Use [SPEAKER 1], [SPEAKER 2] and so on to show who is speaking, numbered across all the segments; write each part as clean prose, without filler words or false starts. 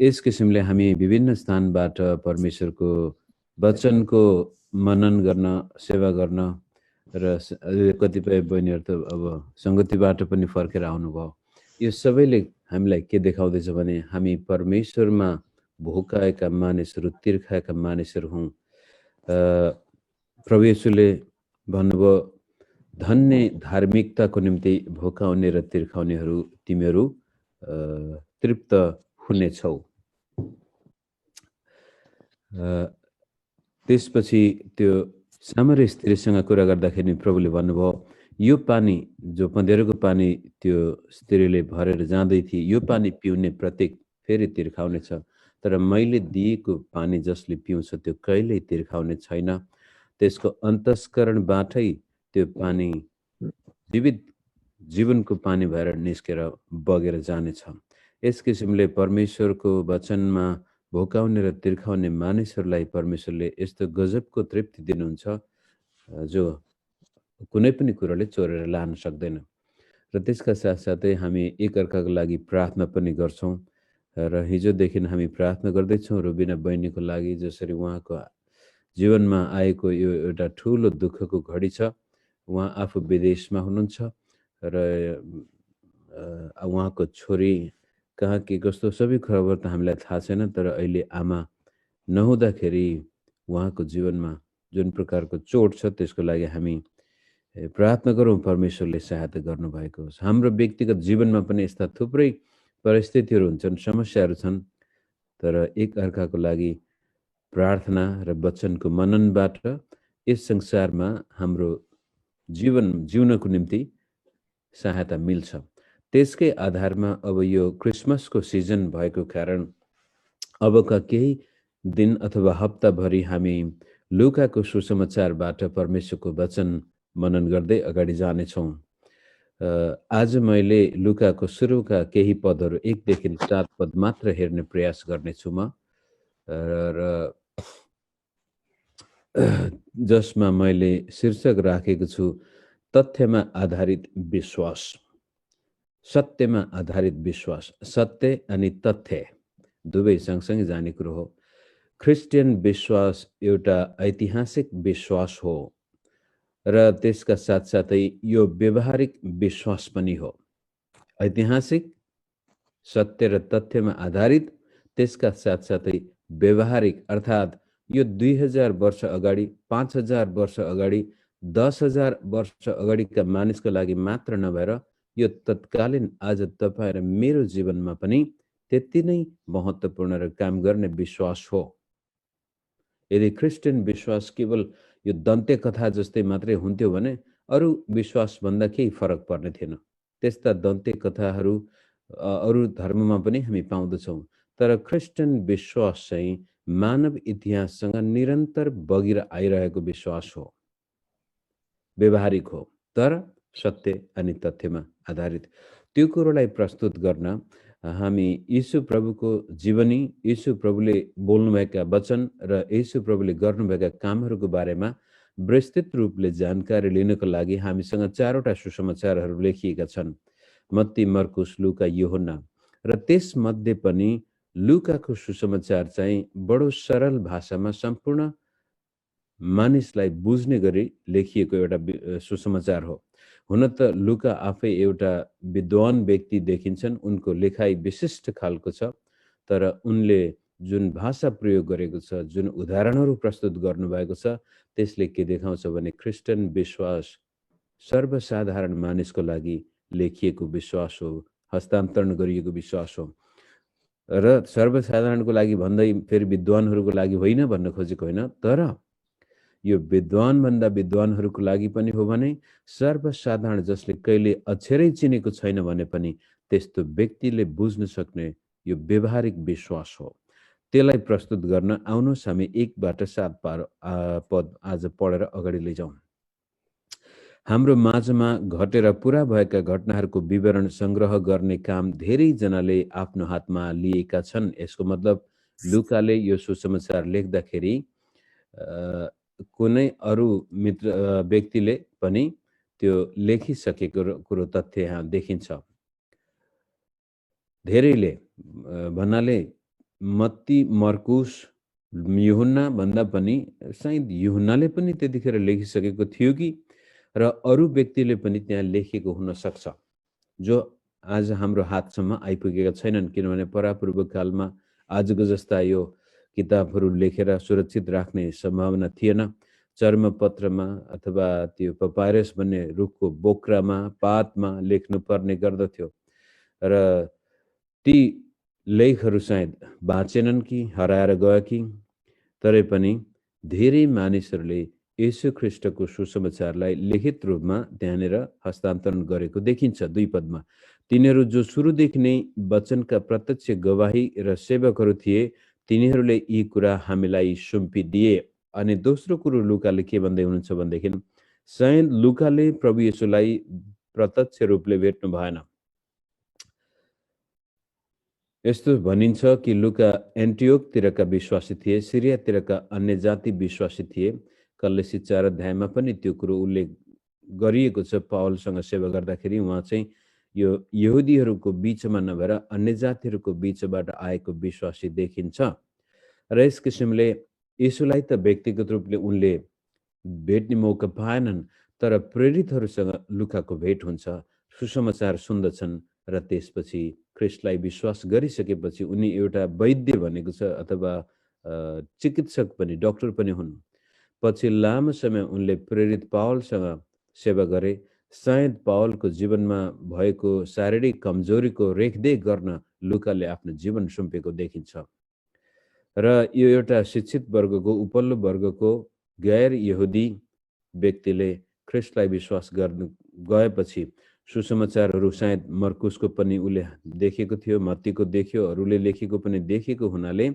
[SPEAKER 1] यस किसिमले हामी विभिन्न स्थानबाट परमेश्वरको वचनको मनन गर्न, सेवा गर्न र कतिपय बहिनीहरू त अब सङ्गतिबाट पनि फर्केर आउनुभयो। यो सबैले हामीलाई के देखाउँदैछ भने हामी परमेश्वरमा भोकाएका मानिसहरू, तिर्खाएका मानिसहरू हौँ। प्रभु येशूले भन्नुभयो, धन्य धार्मिकताको निम्ति भोकाउने र तिर्खाउनेहरू तिमीहरू तृप्त हुनेछौ। त्यसपछि त्यो सामरी स्त्रीसँग कुरा गर्दाखेरि प्रभुले भन्नुभयो, यो पानी जो पँधेरोको पानी त्यो स्त्रीले भरेर जाँदै थिए, यो पानी पिउने प्रत्येक फेरि तिर्खाउनेछ, तर मैले दिएको पानी जसले पिउँछ त्यो कहिल्यै तिर्खाउने छैन। त्यसको अन्तस्करणबाटै त्यो पानी जीवनको पानी भएर निस्केर बगेर जानेछ। यस किसिमले परमेश्वरको वचनमा भोकाउने र तिर्खाउने मानिसहरूलाई परमेश्वरले यस्तो गजबको तृप्ति दिनुहुन्छ जो कुनै पनि कुराले चोरेर लान सक्दैन। र त्यसका साथसाथै हामी एकअर्काको लागि प्रार्थना पनि गर्छौँ। र हिजोदेखि हामी प्रार्थना गर्दैछौँ रुबिना बहिनीको लागि, जसरी उहाँको जीवनमा आएको यो एउटा ठुलो दुःखको घडी छ। उहाँ आफू विदेशमा हुनुहुन्छ र उहाँको छोरी कहाँ के कस्तो सबै खबर त हामीलाई थाहा छैन, तर अहिले आमा नहुँदाखेरि उहाँको जीवनमा जुन प्रकारको चोट छ त्यसको लागि हामी प्रार्थना गरौँ परमेश्वरले सहायता गर्नुभएको होस्। हाम्रो व्यक्तिगत जीवनमा पनि यस्ता थुप्रै परिस्थितिहरू हुन्छन्, समस्याहरू छन्, तर एक अर्काको लागि प्रार्थना र वचनको मननबाट यस संसारमा हाम्रो जीवन जिउनको निम्ति सहायता मिल्छ। त्यसकै आधारमा अब यो क्रिसमसको सिजन भएको कारण अबका केही दिन अथवा हप्ताभरि हामी लुकाको सुसमाचारबाट परमेश्वरको वचन मनन गर्दै अगाडि जानेछौँ। आज मैले लुकाको सुरुका केही पदहरू 1 देखि 7 पद मात्र हेर्ने प्रयास गर्नेछु म, र जसमा मैले शीर्षक राखेको छु तथ्यमा आधारित विश्वास। सत्यमा आधारित विश्वास, सत्य अनि तथ्य दुवै सँगसँगै जाने कुरो हो। क्रिस्चियन विश्वास एउटा ऐतिहासिक विश्वास हो र त्यसका साथसाथै यो व्यवहारिक विश्वास पनि हो। ऐतिहासिक, सत्य र तथ्यमा आधारित, त्यसका साथसाथै व्यवहारिक, अर्थात् यो 2000 वर्ष अगाडि, 5000 वर्ष अगाडि, 10,000 वर्ष अगाडिका मानिसको लागि मात्र नभएर यो तत्कालीन आज तपाईँ र मेरो जीवनमा पनि त्यति नै महत्त्वपूर्ण र काम गर्ने विश्वास हो। यदि क्रिस्चियन विश्वास केवल यो दन्त्य कथा जस्तै मात्रै हुन्थ्यो भने अरू विश्वासभन्दा केही फरक पर्ने थिएन। त्यस्ता दन्त्य कथाहरू अरू धर्ममा पनि हामी पाउँदछौँ, तर क्रिस्चियन विश्वास चाहिँ मानव इतिहाससँग निरन्तर बगिर आइरहेको विश्वास हो। व्यवहारिक हो तर सत्य अनि तथ्यमा आधारित। त्यो कुरोलाई प्रस्तुत गर्न हामी यीशु प्रभुको जीवनी, यीशु प्रभुले बोल्नुभएका वचन र यीशु प्रभुले गर्नुभएका कामहरूको बारेमा विस्तृत रूपले जानकारी लिनको लागि हामीसँग 4वटा सुसमाचारहरू लेखिएका छन्, मत्ती, मर्कुस, लुका, यूहन्ना। र त्यसमध्ये पनि लुकाको सुसमाचार चाहिँ बडो सरल भाषामा सम्पूर्ण मानिसलाई बुझ्ने गरी लेखिएको एउटा सुसमाचार हो। हुन त लुका आफै एउटा विद्वान व्यक्ति देखिन्छन्, उनको लेखाइ विशिष्ट खालको छ, तर उनले जुन भाषा प्रयोग गरेको छ, जुन उदाहरणहरू प्रस्तुत गर्नुभएको छ, त्यसले के देखाउँछ भने क्रिस्चियन विश्वास सर्वसाधारण मानिसको लागि लेखिएको विश्वास हो, हस्तान्तरण गरिएको विश्वास हो। र सर्वसाधारणको लागि भन्दै फेरि विद्वानहरूको लागि होइन भन्न खोजेको होइन, तर यो विद्वानभन्दा विद्वानहरूको लागि पनि हो भने सर्वसाधारण जसले कहिले अक्षरै चिनेको छैन भने पनि त्यस्तो व्यक्तिले बुझ्न सक्ने यो व्यवहारिक विश्वास हो। त्यसलाई प्रस्तुत गर्न आउनुहोस् हामी 1बाट 7 पद आज पढेर अगाडि लैजाउँ। हाम्रो माझमा घटेर पुरा भएका घटनाहरूको विवरण सङ्ग्रह गर्ने काम धेरैजनाले आफ्नो हातमा लिएका छन्। यसको मतलब लुकाले यो सुसमाचार लेख्दाखेरि कुनै अरू मित्र व्यक्तिले पनि त्यो लेखिसकेको कुरो तथ्य यहाँ देखिन्छ। धेरैले भन्नाले मत्ती, मर्कुस, यूहन्ना भन्दा पनि सायद यूहन्नाले पनि त्यतिखेर लेखिसकेको थियो कि र अरू व्यक्तिले पनि त्यहाँ लेखेको हुन सक्छ, जो आज हाम्रो हातसम्म आइपुगेका छैनन्, किनभने परापूर्व कालमा आजको जस्ता यो किताबहरू लेखेर सुरक्षित राख्ने सम्भावना थिएन। चर्मपत्रमा अथवा त्यो पपायरस भन्ने रुखको बोक्रामा, पातमा लेख्नु पर्ने गर्दथ्यो र ती लेखहरू सायद बाँचेनन् कि हराएर गयो कि, तरै पनि धेरै मानिसहरूले येशू ख्रिस्टको सुसमाचारलाई लिखित रूपमा त्यहाँनिर हस्तान्तरण गरेको देखिन्छ 2 पदमा। तिनीहरू जो सुरुदेखि नै वचनका प्रत्यक्ष गवाही र सेवकहरू थिए, तिनीहरूले यी कुरा हामीलाई सुम्पिदिए। अनि दोस्रो कुरो लुकाले के भन्दै हुनुहुन्छ भनेदेखि, सायद लुकाले प्रभु येशूलाई प्रत्यक्ष रूपले भेट्नु भएन। यस्तो भनिन्छ कि लुका एन्टियोकतिरका विश्वासी थिए, सिरियातिरका अन्य जाति विश्वासी थिए। कलसी 4 अध्यायमा पनि त्यो कुरो उल्लेख गरिएको छ। पावलसँग सेवा गर्दाखेरि उहाँ चाहिँ यो यहुदीहरूको बीचमा नभएर अन्य जातिहरूको बीचबाट आएको विश्वासी देखिन्छ र यस किसिमले येशूलाई त व्यक्तिगत रूपले उनले भेट्ने मौका पाएनन्, तर प्रेरितहरूसँग लुकाको भेट हुन्छ, सुसमाचार सुन्दछन् र त्यसपछि ख्रिस्टलाई विश्वास गरिसकेपछि उनी एउटा वैद्य भनेको छ अथवा चिकित्सक पनि, डाक्टर पनि हुन्। पछि लामो समय उनले प्रेरित पावलसँग सेवा गरे। सायद पावलको जीवनमा भएको शारीरिक कमजोरीको रेखदेख गर्न लुकाले आफ्नो जीवन सुम्पेको देखिन्छ र यो एउटा शिक्षित वर्गको, उपल्लो वर्गको गैर यहुदी व्यक्तिले ख्रिस्टलाई विश्वास गर्नु गएपछि सुसमाचारहरू सायद मर्कुसको पनि उसले देखेको थियो, मत्तीको देख्यो, अरूले लेखेको पनि देखेको हुनाले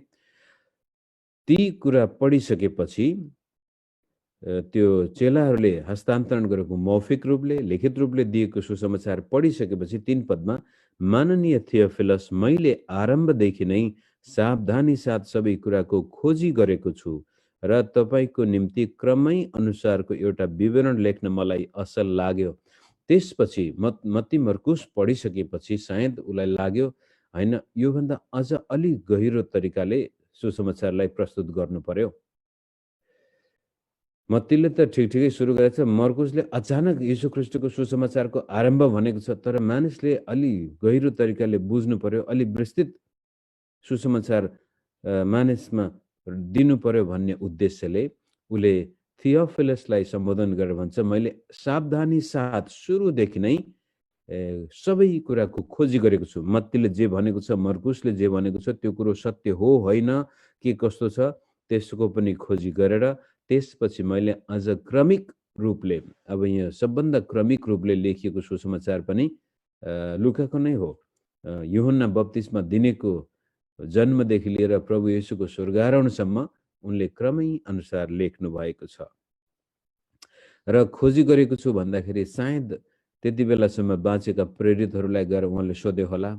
[SPEAKER 1] ती कुरा पढिसकेपछि त्यो चेलाहरूले हस्तान्तरण गरेको मौखिक रूपले, लिखित रूपले दिएको सुसमाचार पढिसकेपछि 3 पदमा, माननीय थियोफिलस, मैले आरम्भदेखि नै सावधानी साथ सबै कुराको खोजी गरेको छु र तपाईको निम्ति क्रमै अनुसारको एउटा विवरण लेख्न मलाई असल लाग्यो। त्यसपछि मत्ती मर्कुस पढिसकेपछि सायद उसलाई लाग्यो, हैन, योभन्दा अझ अलि गहिरो तरिकाले सुसमाचारलाई प्रस्तुत गर्नु पर्यो। मत्तीले त ठिकै सुरु गरेको छ, मर्कुसले अचानक यीशु ख्रिस्टको सुसमाचारको आरम्भ भनेको छ, तर मानिसले अलि गहिरो तरिकाले बुझ्नु पर्यो, अलि विस्तृत सुसमाचार मानिसमा दिनु पर्यो भन्ने उद्देश्यले उसले थियोफिलसलाई सम्बोधन गरेर भन्छ, मैले सावधानी साथ सुरुदेखि नै सबै कुराको खोजी गरेको छु। मत्तीले जे भनेको छ, मर्कुसले जे भनेको छ, त्यो कुरो सत्य हो होइन के कस्तो छ, त्यसको पनि खोजी गरेर त्यसपछि मैले अझ क्रमिक रूपले, अब यहाँ सबभन्दा क्रमिक रूपले लेखिएको सुसमाचार पनि लुकाको नै हो। यूहन्ना बप्तिस्मा दिनेको जन्मदेखि लिएर प्रभु येशूको स्वर्गारोहणसम्म उनले क्रमै अनुसार लेख्नु भएको छ र खोजी गरेको छु भन्दाखेरि सायद त्यति बेलासम्म बाँचेका प्रेरितहरूलाई गएर उहाँले सोध्यो होला,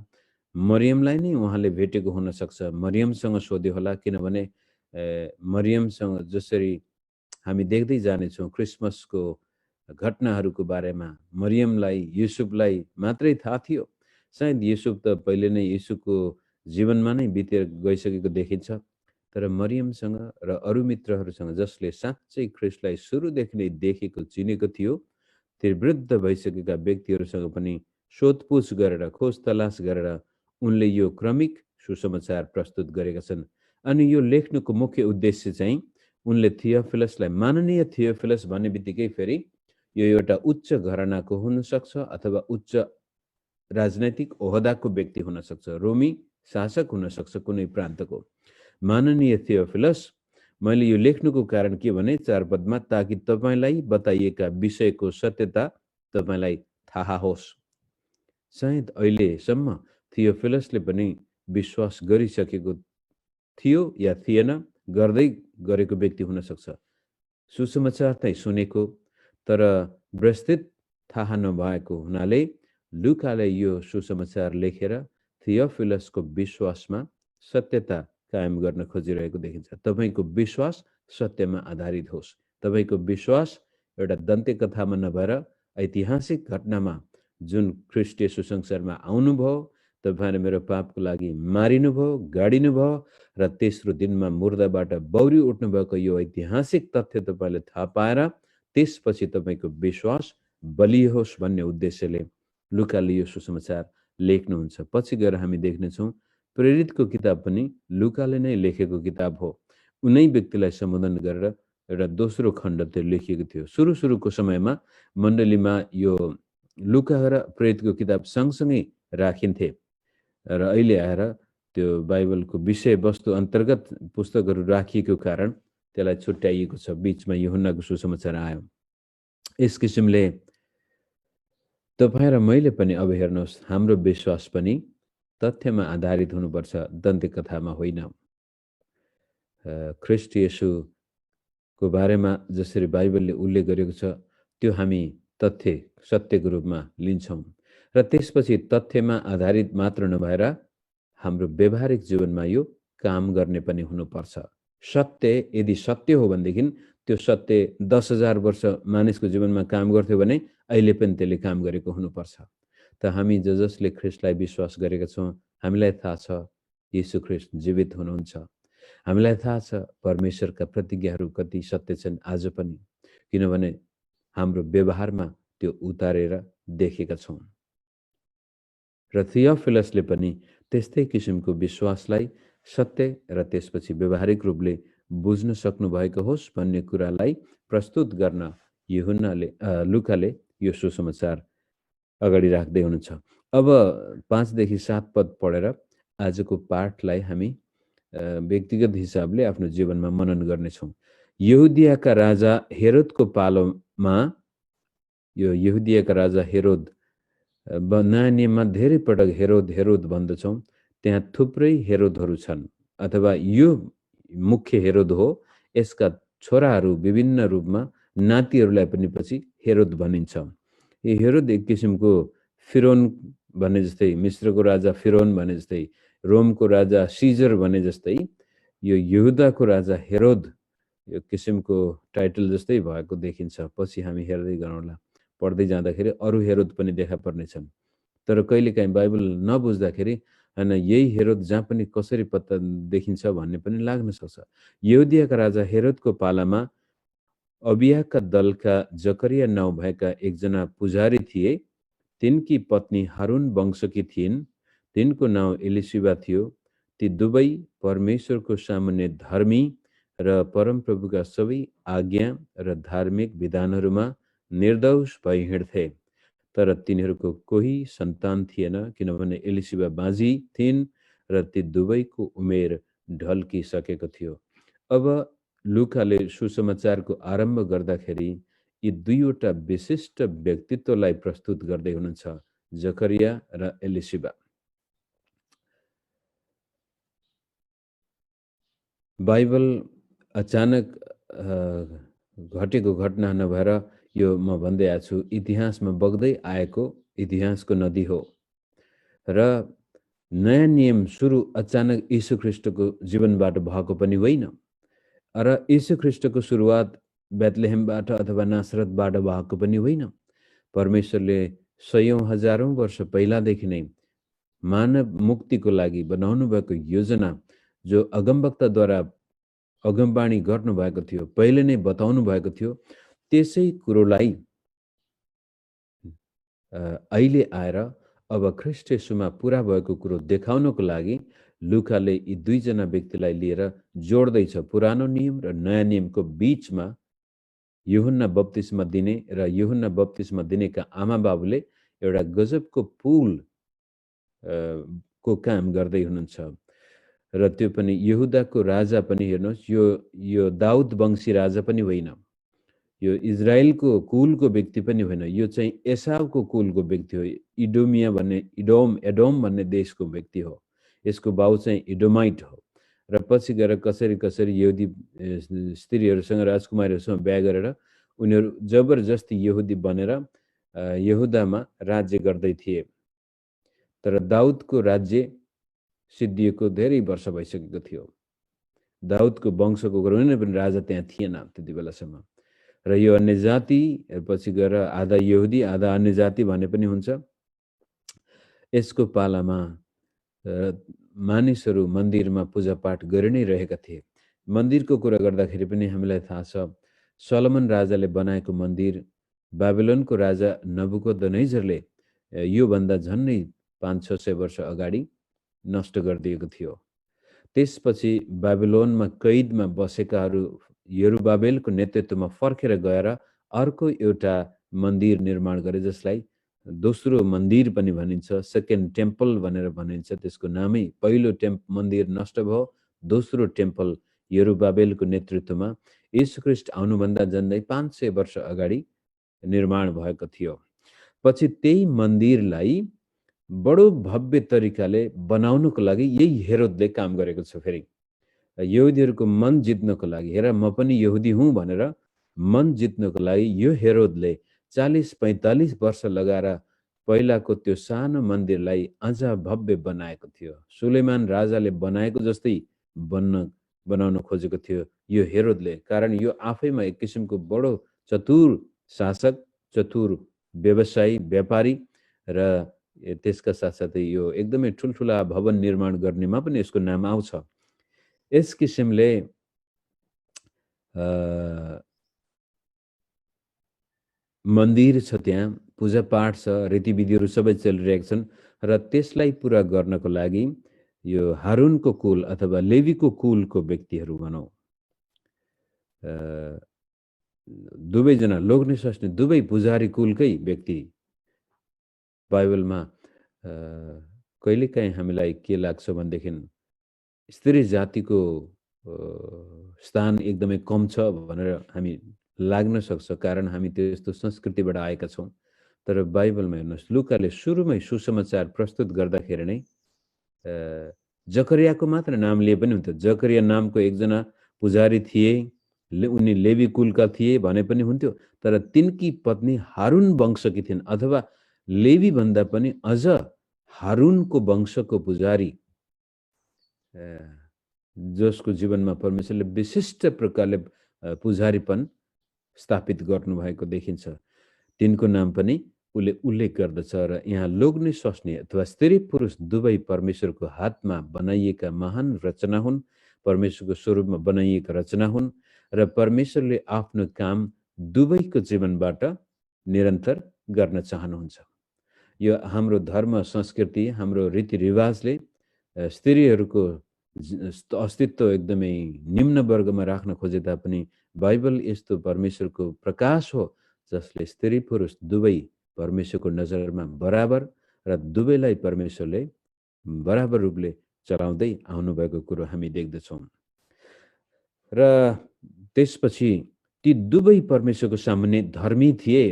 [SPEAKER 1] मरियमलाई नै उहाँले भेटेको हुन सक्छ, मरियमसँग सोध्यो होला, किनभने मरियमसँग जसरी हामी देख्दै जानेछौँ क्रिसमसको घटनाहरूको बारेमा मरियमलाई, युसुफलाई मात्रै थाहा थियो। सायद युसुफ त पहिले नै यीशुको जीवनमा नै बितेर गइसकेको देखिन्छ, तर मरियमसँग र अरू मित्रहरूसँग जसले साँच्चै ख्रिस्टलाई सुरुदेखि नै देखेको चिनेको थियो, त्यो वृद्ध भइसकेका व्यक्तिहरूसँग पनि सोधपुछ गरेर, खोज तलास गरेर उनले यो क्रमिक सुसमाचार प्रस्तुत गरेका छन्। अनि यो लेख्नुको मुख्य उद्देश्य चाहिँ उनले थियोफिलसलाई, माननीय थियोफिलस भन्ने बित्तिकै फेरि यो एउटा उच्च घरानाको हुनसक्छ अथवा उच्च राजनैतिक ओहदाको व्यक्ति हुन सक्छ, रोमी शासक हुन सक्छ कुनै प्रान्तको। माननीय थियोफिलस, मैले यो लेख्नुको कारण के भने 4 पदमा, ताकि तपाईलाई बताइएका विषयको सत्यता तपाईलाई थाहा होस्। सायद अहिलेसम्म थियोफिलसले पनि विश्वास गरिसकेको थियो या थिएन, गर्दै गरेको व्यक्ति हुन सक्छ। सुसमाचार चाहिँ सुनेको तर विस्तृत थाहा नभएको हुनाले लुकाले यो सुसमाचार लेखेर थियोफिलसको विश्वासमा सत्यता कायम गर्न खोजिरहेको देखिन्छ। तपाईको विश्वास सत्यमा आधारित होस्। तपाईको विश्वास एउटा दन्ते कथामा नभएर ऐतिहासिक घटनामा जुन ख्रिस्ट येशू संसारमा आउनुभयो, तपाईले मेरो पापको लागि मारिनुभयो, गाडिनुभयो र तेस्रो दिनमा मुर्दाबाट बौरी उठ्नु भएको यो ऐतिहासिक तथ्य तपाईले थाहा पाएर त्यसपछि तपाईको विश्वास बलियोस् भन्ने उद्देश्यले लुकाले यो सुसमाचार लेख्नुहुन्छ। पछि गएर हामी देख्नेछौँ प्रेरितको किताब पनि लुकाले नै लेखेको किताब हो। उनै व्यक्तिलाई सम्बोधन गरेर एउटा दोस्रो खण्ड त्यो लेखिएको थियो। सुरुको समयमा मण्डलीमा यो लुका र प्रेरितको किताब सँगसँगै राखिन्थे र अहिले आएर त्यो बाइबलको विषयवस्तु अन्तर्गत पुस्तकहरू राखिएको कारण त्यसलाई छुट्याइएको छ। बीचमा यूहन्नाको सुसमाचार आयो। यस किसिमले तपाईँ र मैले पनि अब हेर्नुहोस्, हाम्रो विश्वास पनि तथ्यमा आधारित हुनुपर्छ, दन्त्य कथामा होइन। ख्रीष्ट येशूको बारेमा जसरी बाइबलले उल्लेख गरेको छ त्यो हामी तथ्य सत्यको रूपमा लिन्छौँ र त्यसपछि तथ्यमा आधारित मात्र नभएर हाम्रो व्यवहारिक जीवनमा यो काम गर्ने पनि हुनुपर्छ। सत्य यदि सत्य हो भनेदेखि त्यो सत्य 10,000 वर्ष मानिसको जीवनमा काम गर्थ्यो भने अहिले पनि त्यसले काम गरेको हुनुपर्छ। त हामी जसले ख्रीष्टलाई विश्वास गरेका छौँ हामीलाई थाहा छ येशू ख्रीष्ट जीवित हुनुहुन्छ। हामीलाई थाहा छ परमेश्वरका प्रतिज्ञाहरू कति सत्य छन् आज पनि, किनभने हाम्रो व्यवहारमा त्यो उतारेर देखेका छौँ। र थियोफिलसले पनि त्यस्तै किसिमको विश्वासलाई सत्य र त्यसपछि व्यवहारिक रूपले बुझ्न सक्नु भएको होस् भन्ने कुरालाई प्रस्तुत गर्न लुकाले यो सुसमाचार अगाडि राख्दै हुनुहुन्छ। अब 5 देखि 7 पद पढेर आजको पाठलाई हामी व्यक्तिगत हिसाबले आफ्नो जीवनमा मनन गर्नेछौँ। यहुदियाका राजा हेरोदको पालोमा, यो यहुदियाका राजा हेरोद, नयाँ नियममा धेरै पटक हेरोद हेरोद भन्दछौँ। त्यहाँ थुप्रै हेरोदहरू छन्, अथवा यो मुख्य हेरोद हो। यसका छोराहरू विभिन्न रूपमा नातिहरूलाई पनि पछि हेरोद भनिन्छ। यो हेरोद एक किसिमको फिरोन भने जस्तै, मिश्रको राजा फिरोन भने जस्तै, रोमको राजा सिजर भने जस्तै, यो यहुदाको राजा हेरोद यो किसिमको टाइटल जस्तै भएको देखिन्छ। पछि हामी हेर्दै गरौँला, पढ्दै जाँदाखेरि अरू हेरोद पनि देखा पर्नेछन्। तर कहिलेकाहीँ बाइबल नबुझ्दाखेरि होइन यही हेरोद जहाँ पनि कसरी पत्ता देखिन्छ भन्ने पनि लाग्न सक्छ। यहुदियाका राजा हेरोदको पालामा अबियाका दलका जकरिया नाउँ भएका एकजना पुजारी थिए। तिनकी पत्नी हारुन वंशकी थिइन्। तिनको नाउँ एलिसिबा थियो। ती दुवै परमेश्वरको सामुन्ने धर्मी र परमप्रभुका सबै आज्ञा र धार्मिक विधानहरूमा निर्दोष भई हिँड्थे। तर तिनीहरूको कोही सन्तान थिएन, किनभने एलिसिबा बाँझी थिइन् र ती दुवैको उमेर ढल्किसकेको थियो। अब लुकाले सुसमाचारको आरम्भ गर्दाखेरि यी दुईवटा विशिष्ट व्यक्तित्वलाई प्रस्तुत गर्दै हुनुहुन्छ, जकरिया र एलिसिबा। बाइबल अचानक घटेको घटना नभएर यो म भन्दै आएको छु, इतिहासमा बग्दै आएको इतिहासको नदी हो। र नयाँ नियम सुरु अचानक यीशु ख्रीष्टको जीवनबाट भएको पनि होइन। र यीशु ख्रीष्टको सुरुवात बेथलेहेमबाट अथवा नासरतबाट भएको पनि होइन। परमेश्वरले सयौं हजारौं वर्ष पहिलादेखि नै मानव मुक्तिको लागि बनाउनु भएको योजना जो अगमवक्ताद्वारा अगमवाणी गर्नुभएको थियो, पहिले नै बताउनु भएको थियो, त्यसै कुरोलाई अहिले आएर अब ख्रीष्ट येशूमा पुरा भएको कुरो देखाउनको लागि लुकाले यी दुईजना व्यक्तिलाई लिएर जोड्दैछ। पुरानो नियम र नयाँ नियमको बीचमा यूहन्ना बप्तिस्मा दिने र यूहन्ना बप्तिस्मा दिनेका आमा बाबुले एउटा गजबको पुल को काम गर्दै हुनुहुन्छ। र त्यो पनि यहुदाको राजा पनि हेर्नुहोस्, यो दाउद वंशी राजा पनि होइन, यो इजरायलको कुलको व्यक्ति पनि होइन, यो चाहिँ एसावको कुलको व्यक्ति हो। इडोमिया भन्ने एडोम भन्ने देशको व्यक्ति हो। यसको बाउ चाहिँ इडोमाइट हो। र पछि गएर कसरी यहुदी स्त्रीहरूसँग राजकुमारीहरूसँग बिहा गरेर उनीहरू जबरजस्ती यहुदी बनेर यहुदामा राज्य गर्दै थिए। तर दाउदको राज्य सिद्धिएको धेरै वर्ष भइसकेको थियो। दाउदको वंशको कुनै पनि राजा त्यहाँ थिएन त्यति बेलासम्म। र यो अन्य जाति पछि गएर आधा यहुदी आधा अन्य जाति भने पनि हुन्छ। यसको पालामा मानिसहरू मन्दिरमा पूजापाठ गरि नै रहेका थिए। मन्दिरको कुरा गर्दाखेरि पनि हामीलाई थाहा छ, सलोमन राजाले बनाएको मन्दिर बाबिलोनको राजा नबुकदनेस्जरले योभन्दा झन्नै 500-600 वर्ष अगाडि नष्ट गरिदिएको थियो। त्यसपछि बाबिलोनमा कैदमा बसेकाहरू यरुबाबेलको नेतृत्वमा फर्केर गएर अर्को एउटा मन्दिर निर्माण गरे, जसलाई दोस्रो मन्दिर पनि भनिन्छ, सेकेन्ड टेम्पल भनेर भनिन्छ। त्यसको नामै पहिलो मन्दिर नष्ट भयो, दोस्रो टेम्पल यरुबाबेलको नेतृत्वमा यीशु ख्रीष्ट आउनुभन्दा झन्डै 500 वर्ष अगाडि निर्माण भएको थियो। पछि त्यही मन्दिरलाई बडो भव्य तरिकाले बनाउनको लागि यही हेरोदले काम गरेको छ। फेरि यहुदीहरूको मन जित्नको लागि, हेर म पनि यहुदी हुँ भनेर मन जित्नको लागि यो हेरोदले 40-45 वर्ष लगाएर पहिलाको त्यो सानो मन्दिरलाई अझ भव्य बनाएको थियो। सुलेमान राजाले बनाएको जस्तै बनाउन खोजेको थियो यो हेरोदले, कारण यो आफैमा एक किसिमको बडो चतुर शासक, चतुर व्यवसायी, व्यापारी र त्यसका साथसाथै यो एकदमै ठुल्ठुला भवन निर्माण गर्नेमा पनि यसको नाम आउँछ। यस किसिमले मन्दिर छ, त्यहाँ पूजापाठ छ, रीतिविधिहरू सबै चलिरहेका छन् र त्यसलाई पुरा गर्नको लागि यो हारूनको कुल अथवा लेवीको कुलको व्यक्तिहरू भनौँ, दुवैजना लोग्ने स्वास्नी दुवै पुजारी कुलकै व्यक्ति बाइबलमा कहिलेकाहीँ हामीलाई के लाग्छ भनेदेखि स्त्री जातिको स्थान एकदमै कम छ भनेर हामी लाग्न सक्छ, कारण हामी त्यस्तो संस्कृतिबाट आएका छौँ। तर बाइबलमा हेर्नुहोस्, लुकाले सुरुमै सुसमाचार प्रस्तुत गर्दाखेरि नै जकरियाको मात्र नाम लिए पनि हुन्थ्यो। जकरिया नामको एकजना पुजारी थिए, उनी लेवी कुलका थिए भने पनि हुन्थ्यो, तर तिनकी पत्नी हारून वंशकी थिइन्, अथवा लेवी भन्दा पनि अझ हारूनको वंशको पुजारी जसको जीवनमा परमेश्वरले विशिष्ट प्रकारले पुजारीपन स्थापित गर्नुभएको देखिन्छ, तिनको नाम पनि उसले उल्लेख गर्दछ। र यहाँ लोग्ने स्वास्नी अथवा स्त्री पुरुष दुवै परमेश्वरको हातमा बनाइएका महान रचना हुन्, परमेश्वरको स्वरूपमा बनाइएका रचना हुन् र परमेश्वरले आफ्नो काम दुवैको जीवनबाट निरन्तर गर्न चाहनुहुन्छ। यो हाम्रो धर्म संस्कृति, हाम्रो रीतिरिवाजले स्त्रीहरूको अस्तित्व एकदमै निम्न वर्गमा राख्न खोजे तापनि बाइबल यस्तो परमेश्वरको प्रकाश हो जसले स्त्री पुरुष दुवै परमेश्वरको नजरमा बराबर र दुवैलाई परमेश्वरले बराबर रूपले चलाउँदै आउनुभएको कुरो हामी देख्दछौँ। र त्यसपछि ती दुवै परमेश्वरको सामुन्ने धर्मी थिए।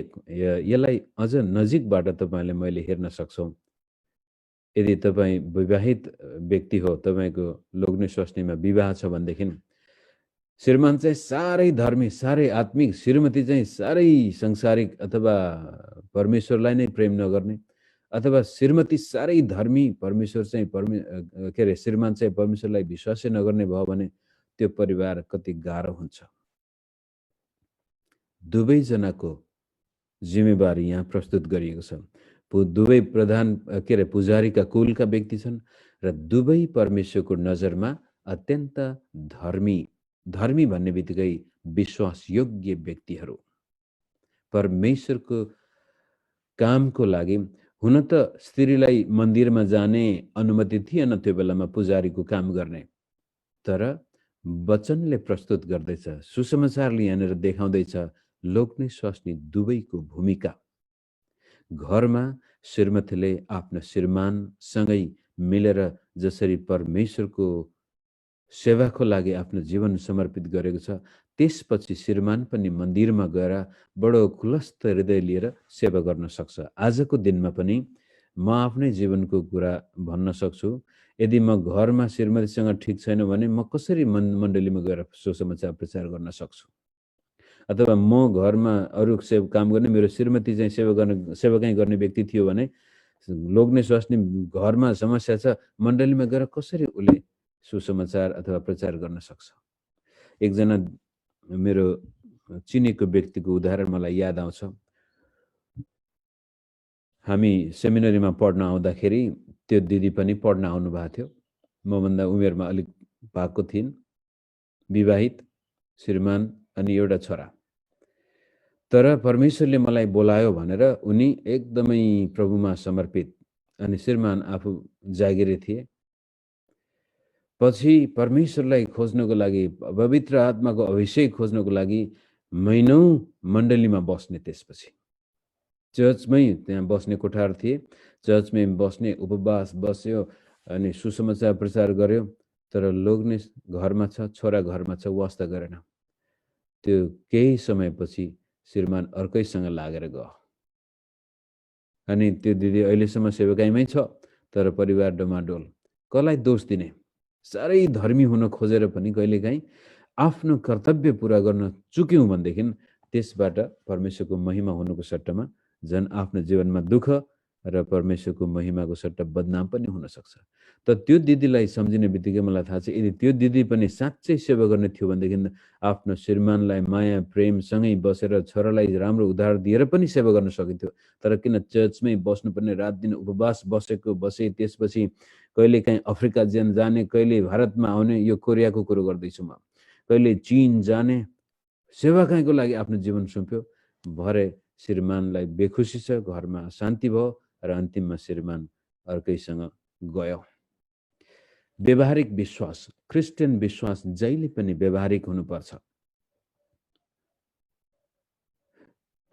[SPEAKER 1] यसलाई अझ नजिकबाट तपाईँले मैले हेर्न सक्छौँ। यदि तपाईँ विवाहित व्यक्ति हो, तपाईँको लोग्ने स्वास्नीमा विवाह छ भनेदेखि श्रीमान चाहिँ साह्रै धर्मी, साह्रै आत्मिक, श्रीमती चाहिँ साह्रै संसारिक अथवा परमेश्वरलाई नै प्रेम नगर्ने, अथवा श्रीमती साह्रै धर्मी, परमेश्वर चाहिँ के अरे श्रीमान चाहिँ परमेश्वरलाई विश्वासै नगर्ने भयो भने त्यो परिवार कति गाह्रो हुन्छ। दुवैजनाको जिम्मेवारी यहाँ प्रस्तुत गरिएको छ। दुवै प्रधान के अरे पुजारीका कुलका व्यक्ति छन् र दुवै परमेश्वरको नजरमा अत्यन्त धर्मी भन्ने बित्तिकै विश्वासयोग्य व्यक्तिहरू। परमेश्वरको कामको लागि हुन त स्त्रीलाई मन्दिरमा जाने अनुमति थिएन त्यो बेलामा पुजारीको काम गर्ने, तर वचनले प्रस्तुत गर्दैछ, सुसमाचारले यहाँनिर देखाउँदैछ लोग्ने स्वास्नी दुवैको भूमिका। घरमा श्रीमतीले आफ्नो श्रीमानसँगै मिलेर जसरी परमेश्वरको सेवाको लागि आफ्नो जीवन समर्पित गरेको छ, त्यसपछि श्रीमान पनि मन्दिरमा गएर बडो खुलस्त हृदय लिएर सेवा गर्न सक्छ। आजको दिनमा पनि म आफ्नै जीवनको कुरा भन्न सक्छु। यदि म घरमा श्रीमतीसँग ठिक छैन भने म कसरी मण्डलीमा गएर सुसमाचार प्रचार गर्न सक्छु? अथवा म घरमा अरू काम गर्ने, मेरो श्रीमती चाहिँ सेवाकाई गर्ने व्यक्ति थियो भने लोग्ने स्वास्नी घरमा समस्या छ, मण्डलीमा गएर कसरी उसले सुसमाचार अथवा प्रचार गर्न सक्छ? एकजना मेरो चिनेको व्यक्तिको उदाहरण मलाई याद आउँछ। हामी सेमिनरीमा पढ्न आउँदाखेरि त्यो दिदी पनि पढ्न आउनु भएको थियो। मभन्दा उमेरमा अलिक भएको थिइन्, विवाहित, श्रीमान अनि एउटा छोरा। तर परमेश्वरले मलाई बोलायो भनेर उनी एकदमै प्रभुमा समर्पित अनि श्रीमान आफू जागिरे थिए। पछि परमेश्वरलाई खोज्नको लागि, पवित्र आत्माको अभिषेक खोज्नको लागि महिनौं मण्डलीमा बस्ने, त्यसपछि चर्चमै त्यहाँ बस्ने कोठार थिए, चर्चमै बस्ने, उपवास बस्यो अनि सुसमाचार प्रचार गर्यो। तर लोग्ने घरमा छ, छोरा घरमा छ, वास्ता गरेन। त्यो केही समयपछि श्रीमान अर्कैसँग लागेर गयो अनि त्यो दिदी अहिलेसम्म सेवकाईमै छ, तर परिवार डमाडोल। कसलाई दोष दिने? साह्रै धर्मी हुन खोजेर पनि कहिलेकाहीँ आफ्नो कर्तव्य पुरा गर्न चुक्यौँ भनेदेखि त्यसबाट परमेश्वरको महिमा हुनुको सट्टामा झन् आफ्नो जीवनमा दुःख र परमेश्वरको महिमाको सट्टा बदनाम पनि हुन सक्छ। त त्यो दिदीलाई सम्झिने बित्तिकै मलाई थाहा छ, यदि त्यो दिदी पनि साँच्चै सेवा गर्ने थियो भनेदेखि आफ्नो श्रीमानलाई माया प्रेमसँगै बसेर छोरालाई राम्रो उद्धार दिएर पनि सेवा गर्न सकिन्थ्यो। तर किन चर्चमै बस्नुपर्ने, रात दिन उपवास बसे, त्यसपछि कहिलेकाहीँ अफ्रिका जाने, कहिले भारतमा आउने, यो कोरियाको कुरो गर्दैछु म, कहिले चीन जाने, सेवाकाईको लागि आफ्नो जीवन सुम्प्यो। भरे श्रीमानलाई बेखुसी छ, घरमा शान्ति भयो र अन्तिममा श्रीमान अर्कैसँग गयो। व्यवहारिक विश्वास, क्रिस्चियन विश्वास जहिले पनि व्यवहारिक हुनुपर्छ।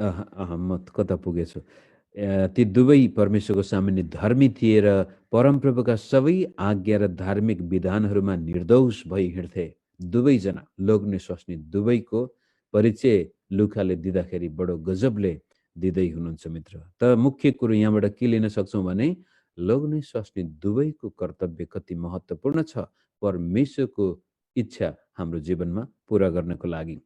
[SPEAKER 1] म कता पुगेछु? ती दुवै परमेश्वरको सामान्य धर्मी थिए र परमप्रभुका सबै आज्ञा र धार्मिक विधानहरूमा निर्दोष भई हिँड्थे। दुवैजना लोग्ने स्वास्नी दुवैको परिचय लुकाले दिँदाखेरि बडो गजबले दिँदै हुनुहुन्छ मित्र। त मुख्य कुरो यहाँबाट के लिन सक्छौँ भने लोग्ने स्वास्नी दुवैको कर्तव्य कति महत्त्वपूर्ण छ परमेश्वरको इच्छा हाम्रो जीवनमा पुरा गर्नको लागि।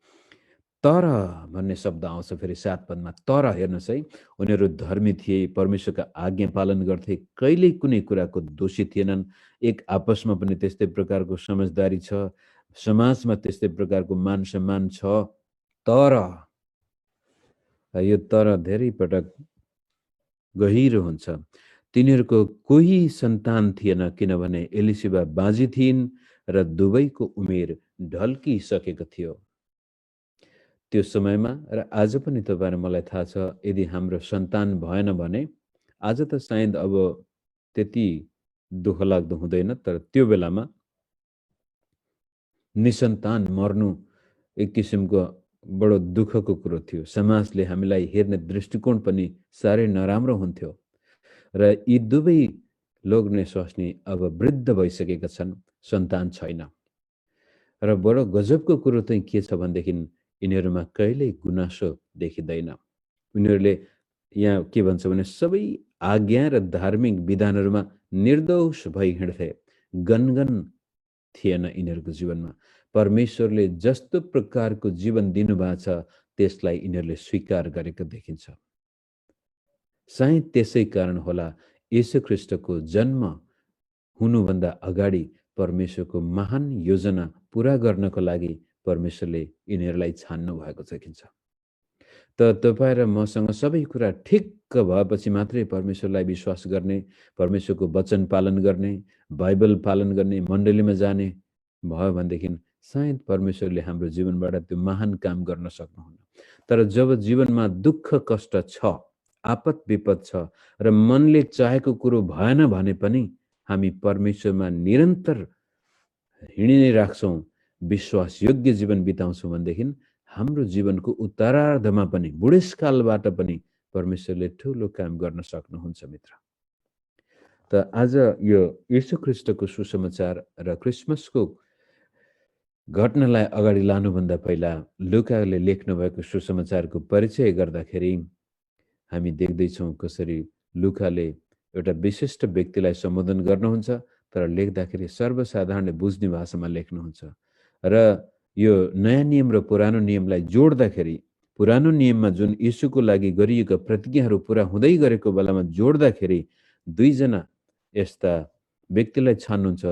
[SPEAKER 1] तर भन्ने शब्द आउँछ फेरि 7 पदमा। तर हेर्नुहोस् है, उनीहरू धर्मी थिए, परमेश्वरका आज्ञा पालन गर्थे, कहिल्यै कुनै कुराको दोषी थिएनन्। एक आपसमा पनि त्यस्तै प्रकारको समझदारी छ, समाजमा त्यस्तै प्रकारको मान सम्मान छ। तर यो तर धेरै पटक गहिरो हुन्छ। तिनीहरूको कोही सन्तान थिएन, किनभने एलिसिबा बाँझी थिइन् र दुवैको उमेर ढल्किसकेको थियो त्यो समयमा। र आज पनि तपाईहरु, मलाई थाहा छ, यदि हाम्रो सन्तान भएन भने आज त सायद अब त्यति दुःख लाग्दो हुँदैन, तर त्यो बेलामा निसन्तान मर्नु एक किसिमको बडो दुःखको कुरो थियो। समाजले हामीलाई हेर्ने दृष्टिकोण पनि साह्रै नराम्रो हुन्थ्यो। र यी दुवै लोग्ने स्वास्नी अब वृद्ध भइसकेका छन्, सन्तान छैन। र बडो गजबको कुरो चाहिँ के छ भनेदेखि यिनीहरूमा कहिल्यै गुनासो देखिँदैन। उनीहरूले यहाँ के भन्छ भने सबै आज्ञा र धार्मिक विधानहरूमा निर्दोष भई हिँड्थे। गनगन थिएन यिनीहरूको जीवनमा। परमेश्वरले जस्तो प्रकारको जीवन दिनुभएको छ त्यसलाई यिनीहरूले स्वीकार गरेको देखिन्छ। सायद त्यसै कारण होला येशू ख्रीष्टको जन्म हुनुभन्दा अगाडि परमेश्वरको महान योजना पुरा गर्नको लागि परमेश्वरले यिनीहरूलाई छान्नु भएको देखिन्छ। त तपाईँ र मसँग सबै कुरा ठिक्क भएपछि मात्रै परमेश्वरलाई विश्वास गर्ने, परमेश्वरको वचन पालन गर्ने, बाइबल पालन गर्ने, मण्डलीमा जाने भयो भनेदेखि सायद परमेश्वरले हाम्रो जीवनबाट त्यो महान काम गर्न सक्नुहुन्न। तर जब जीवनमा दुःख कष्ट छ, आपत विपद छ र मनले चाहेको कुरो भएन भने पनि हामी परमेश्वरमा निरन्तर हिँडि नै राख्छौँ, विश्वास योग्य जीवन बिताउँछौँ भनेदेखि हाम्रो जीवनको उत्तरार्धमा पनि, बुढेसकालबाट पनि परमेश्वरले ठुलो काम गर्न सक्नुहुन्छ मित्र। त आज यो येशू ख्रीष्टको सुसमाचार र क्रिसमसको घटनालाई अगाडि लानुभन्दा पहिला लुकाले लेख्नु भएको सुसमाचारको परिचय गर्दाखेरि हामी देख्दैछौँ कसरी लुकाले एउटा विशिष्ट व्यक्तिलाई सम्बोधन गर्नुहुन्छ, तर लेख्दाखेरि सर्वसाधारणले बुझ्ने भाषामा लेख्नुहुन्छ। र यो नयाँ नियम र पुरानो नियमलाई जोड्दाखेरि, पुरानो नियममा जुन यीशुको लागि गरिएका प्रतिज्ञाहरू पुरा हुँदै गरेको बेलामा जोड्दाखेरि दुईजना यस्ता व्यक्तिलाई छान्नुहुन्छ,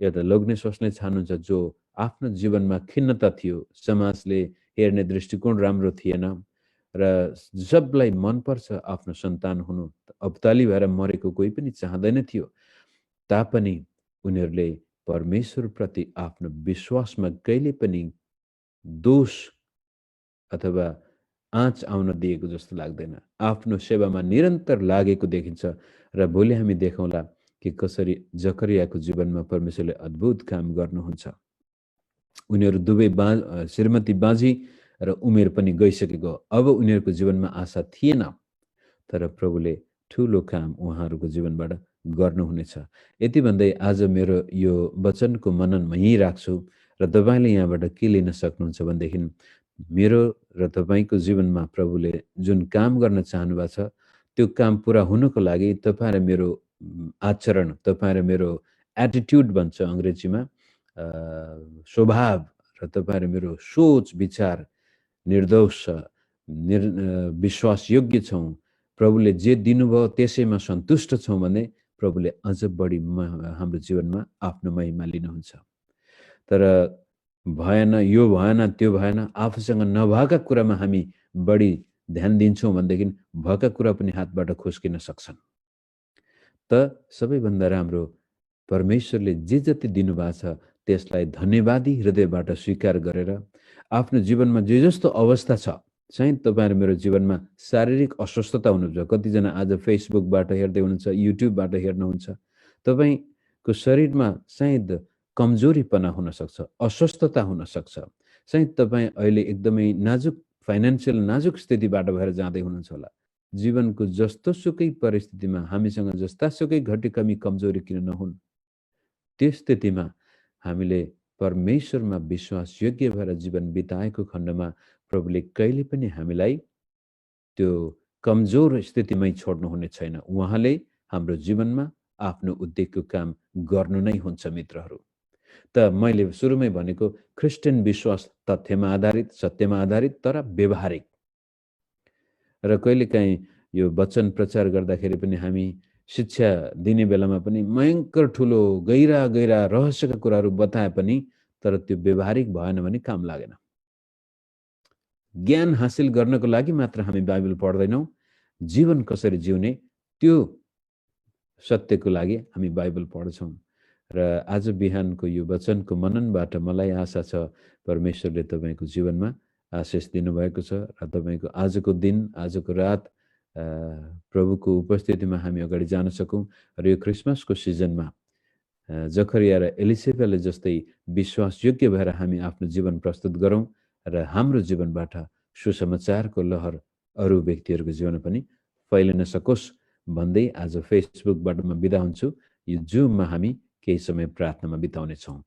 [SPEAKER 1] एउटा लोग्ने स्वास्नीलाई छान्नुहुन्छ जो आफ्नो जीवनमा खिन्नता थियो, समाजले हेर्ने दृष्टिकोण राम्रो थिएन र सबलाई मनपर्छ आफ्नो सन्तान हुनु, अब्ताली भएर मरेको कोही पनि चाहँदैन थियो। तापनि उनीहरूले परमेश्वरप्रति आफ्नो विश्वासमा कहिले पनि दोष अथवा आँच आउन दिएको जस्तो लाग्दैन। आफ्नो सेवामा निरन्तर लागेको देखिन्छ र भोलि हामी देखौँला कि कसरी जकरियाको जीवनमा परमेश्वरले अद्भुत काम गर्नुहुन्छ। उनीहरू दुवै श्रीमती बाँझी र उमेर पनि गइसकेको, अब उनीहरूको जीवनमा आशा थिएन, तर प्रभुले ठुलो काम उहाँहरूको जीवनबाट गर्नुहुनेछ। यति भन्दै आज मेरो यो वचनको मनन म यहीँ राख्छु र तपाईँले यहाँबाट के लिन सक्नुहुन्छ भनेदेखि मेरो र तपाईँको जीवनमा प्रभुले जुन काम गर्न चाहनु भएको छ त्यो काम पुरा हुनको लागि तपाईँ र मेरो आचरण, तपाईँ र मेरो एटिट्युड भन्छ अङ्ग्रेजीमा, स्वभाव र तपाईँ र मेरो सोच विचार निर्दोष छ, विश्वासयोग्य छौँ, प्रभुले जे दिनुभयो त्यसैमा सन्तुष्ट छौँ भने प्रभुले अझ बढी हाम्रो जीवनमा आफ्नो महिमा लिनुहुन्छ। तर भएन, यो भएन, त्यो भएन, आफूसँग नभएका कुरामा हामी बढी ध्यान दिन्छौँ भनेदेखि भएका कुरा पनि हातबाट खुस्किन सक्छन्। त सबैभन्दा राम्रो परमेश्वरले जे जति दिनुभएको छ त्यसलाई धन्यवादी हृदयबाट स्वीकार गरेर आफ्नो जीवनमा जे जस्तो अवस्था छ, सायद तपाईहरु मेरो जीवनमा शारीरिक अस्वस्थता हुनुहुन्छ, कतिजना आज फेसबुकबाट हेर्दै हुनुहुन्छ, युट्युबबाट हेर्नुहुन्छ, तपाईको शरीरमा सायद कमजोरीपना हुन सक्छ, अस्वस्थता हुन सक्छ, सायद तपाई अहिले एकदमै नाजुक फाइनान्शियल नाजुक स्थितिबाट भएर जाँदै हुनुहुन्छ होला। जीवनको जस्तोसुकै परिस्थितिमा हामीसँग जस्तासुकै घटी कमी कमजोरी किन नहुन्, त्यो स्थितिमा हामीले परमेश्वरमा विश्वासयोग्य भएर जीवन बिताएको खण्डमा प्रभुले कहिले पनि हामीलाई त्यो कमजोर स्थितिमै छोड्नुहुने छैन। उहाँले हाम्रो जीवनमा आफ्नो उद्देश्यको काम गर्नु नै हुन्छ मित्रहरू। त मैले सुरुमै भनेको क्रिस्चियन विश्वास तथ्यमा आधारित, सत्यमा आधारित, तर व्यवहारिक। र कहिलेकाहीँ यो वचन प्रचार गर्दाखेरि पनि हामी शिक्षा दिने बेलामा पनि भयङ्कर ठुलो गहिरा गहिरा रहस्यका कुराहरू बताए पनि तर त्यो व्यवहारिक भएन भने काम लागेन। ज्ञान हासिल गर्नको लागि मात्र हामी बाइबल पढ्दैनौँ, जीवन कसरी जिउने त्यो सत्यको लागि हामी बाइबल पढ्छौँ। र आज बिहानको यो वचनको मननबाट मलाई आशा छ परमेश्वरले तपाईँको जीवनमा आशिष दिनुभएको छ र तपाईँको आजको दिन, आजको रात प्रभुको उपस्थितिमा हामी अगाडि जान सकौँ र यो क्रिसमसको सिजनमा जकरिया र एलिसेबेले जस्तै विश्वासयोग्य भएर हामी आफ्नो जीवन प्रस्तुत गरौँ र हाम्रो जीवनबाट सुसमाचारको लहर अरू व्यक्तिहरूको जीवन पनि फैलिन सकोस् भन्दै आज फेसबुकबाट म बिदा हुन्छु। यो जुममा हामी केही समय प्रार्थनामा बिताउने छौँ।